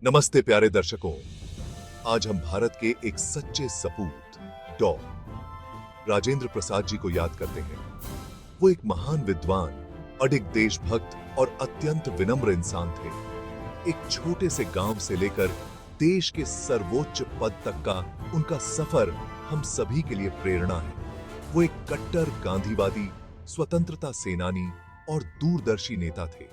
नमस्ते प्यारे दर्शकों। आज हम भारत के एक सच्चे सपूत डॉ राजेंद्र प्रसाद जी को याद करते हैं। वो एक महान विद्वान, अडिग देशभक्त और अत्यंत विनम्र इंसान थे। एक छोटे से गांव से लेकर देश के सर्वोच्च पद तक का उनका सफर हम सभी के लिए प्रेरणा है। वो एक कट्टर गांधीवादी, स्वतंत्रता सेनानी और दूरदर्शी नेता थे।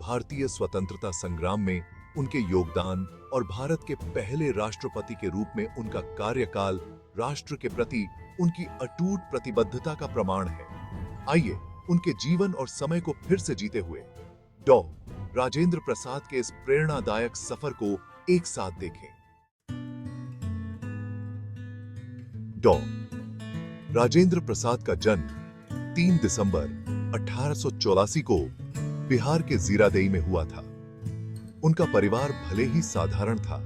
भारतीय स्वतंत्रता संग्राम में उनके योगदान और भारत के पहले राष्ट्रपति के रूप में उनका कार्यकाल राष्ट्र के प्रति उनकी अटूट प्रतिबद्धता का प्रमाण है। आइए उनके जीवन और समय को फिर से जीते हुए डॉ राजेंद्र प्रसाद के इस प्रेरणादायक सफर को एक साथ देखें। डॉ राजेंद्र प्रसाद का जन्म 3 दिसंबर 1884 को बिहार के जीरादेई में हुआ था। उनका परिवार भले ही साधारण था,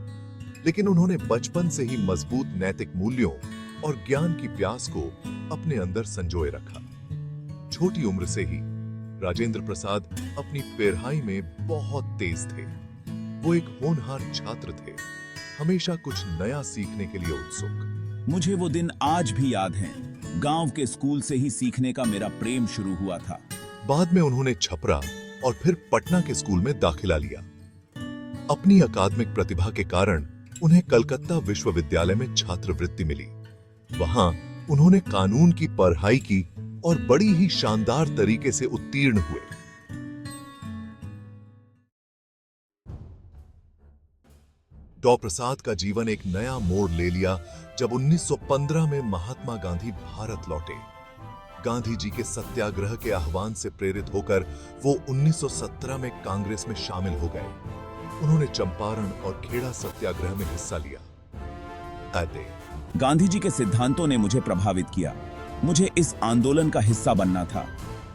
लेकिन उन्होंने बचपन से ही मजबूत नैतिक मूल्यों और ज्ञान की प्यास को अपने अंदर संजोए रखा। छोटी उम्र से ही राजेंद्र प्रसाद अपनी पढ़ाई में बहुत तेज थे। वो एक होनहार छात्र थे, हमेशा कुछ नया सीखने के लिए उत्सुक। मुझे वो दिन आज भी याद हैं। गांव के स्कूल से ही सीखने का मेरा प्रेम शुरू हुआ था। बाद में उन्होंने छपरा और फिर पटना के स्कूल में दाखिला लिया। अपनी अकादमिक प्रतिभा के कारण उन्हें कलकत्ता विश्वविद्यालय में छात्रवृत्ति मिली। वहां उन्होंने कानून की पढ़ाई की और बड़ी ही शानदार तरीके से उत्तीर्ण हुए। डॉ प्रसाद का जीवन एक नया मोड़ ले लिया जब 1915 में महात्मा गांधी भारत लौटे। गांधी जी के सत्याग्रह के आह्वान से प्रेरित होकर वो 1917 में कांग्रेस में शामिल हो गए। उन्होंने चंपारण और खेड़ा सत्याग्रह में हिस्सा लिया। गांधी जी के सिद्धांतों ने मुझे प्रभावित किया। मुझे इस आंदोलन का हिस्सा बनना था।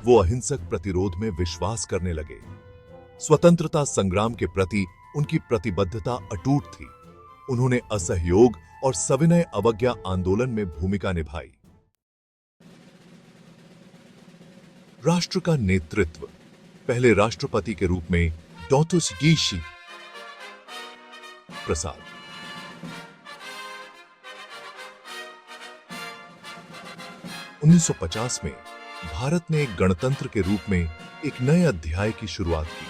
वो अहिंसक प्रतिरोध में विश्वास करने लगे। स्वतंत्रता संग्राम के प्रति उनकी प्रतिबद्धता अटूट थी। उन्होंने असहयोग और सविनय अवज्ञा आंदोलन में भूमिका निभाई। राष्ट्र का नेतृत्व पहले राष्ट्रपति के रूप में डॉक्टर गीशी प्रसाद। 1950 में भारत ने एक गणतंत्र के रूप में एक नए अध्याय की शुरुआत की।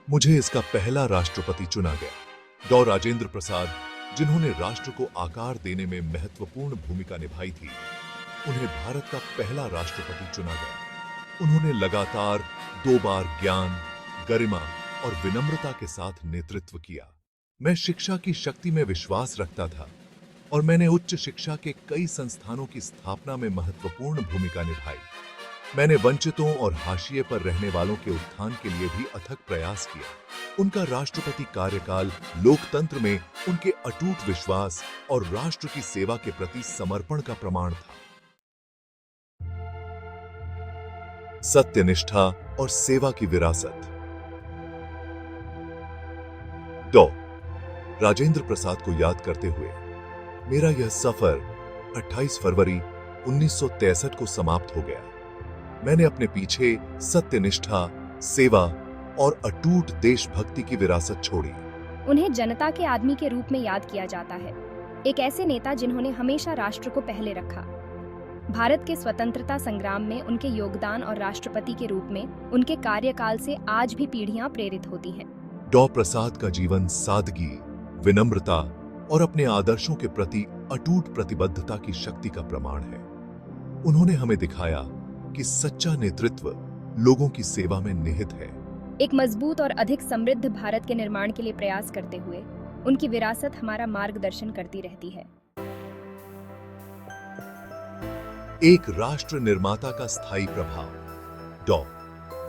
मुझे इसका पहला राष्ट्रपति चुना गया। डॉ राजेंद्र प्रसाद, जिन्होंने राष्ट्र को आकार देने में महत्वपूर्ण भूमिका निभाई थी, उन्हें भारत का पहला राष्ट्रपति चुना गया। उन्होंने लगातार 2 बार ज्ञान, गरिमा और विनम्रता के साथ नेतृत्व किया। मैं शिक्षा की शक्ति में विश्वास रखता था और मैंने उच्च शिक्षा के कई संस्थानों की स्थापना में महत्वपूर्ण भूमिका निभाई। मैंने वंचितों और हाशिए पर रहने वालों के उत्थान के लिए भी अथक प्रयास किया। उनका राष्ट्रपति कार्यकाल लोकतंत्र में उनके अटूट विश्वास और राष्ट्र की सेवा के प्रति समर्पण का प्रमाण था। सत्यनिष्ठा और सेवा की विरासत। डॉ राजेंद्र प्रसाद को याद करते हुए मेरा यह सफर 28 फरवरी 1963 को समाप्त हो गया। मैंने अपने पीछे सत्यनिष्ठा, सेवा और अटूट देशभक्ति की विरासत छोड़ी। उन्हें जनता के आदमी के रूप में याद किया जाता है। एक ऐसे नेता जिन्होंने हमेशा राष्ट्र को पहले रखा। भारत के स्वतंत्रता संग्राम में उनके योगदान और राष्ट्रपति के रूप में उनके कार्यकाल से आज भी पीढ़ियां प्रेरित होती हैं। डॉ प्रसाद का जीवन सादगी, विनम्रता और अपने आदर्शों के प्रति अटूट प्रतिबद्धता की शक्ति का प्रमाण है। उन्होंने हमें दिखाया कि सच्चा नेतृत्व लोगों की सेवा में निहित है। एक मजबूत और अधिक समृद्ध भारत के निर्माण के लिए प्रयास करते हुए उनकी विरासत हमारा मार्गदर्शन करती रहती है। एक राष्ट्र निर्माता का स्थायी प्रभाव। डॉ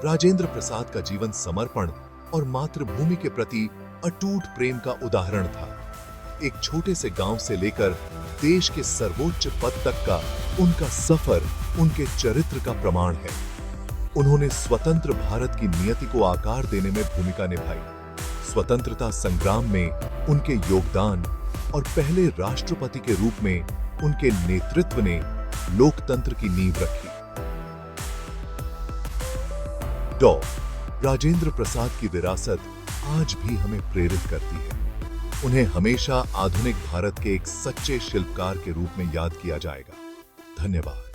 राजेंद्र प्रसाद का जीवन समर्पण और मातृभूमि के प्रति अटूट प्रेम का उदाहरण था। एक छोटे से गांव से लेकर देश के सर्वोच्च पद तक का उनका सफर उनके चरित्र का प्रमाण है। उन्होंने स्वतंत्र भारत की नियति को आकार देने में भूमिका निभाई। स्वतंत्रता संग्राम में उनके योगदान और पहले राष्ट्रपति के रूप में उनके नेतृत्व ने लोकतंत्र की नींव रखी। डॉ राजेंद्र प्रसाद की विरासत आज भी हमें प्रेरित करती है। उन्हें हमेशा आधुनिक भारत के एक सच्चे शिल्पकार के रूप में याद किया जाएगा। धन्यवाद।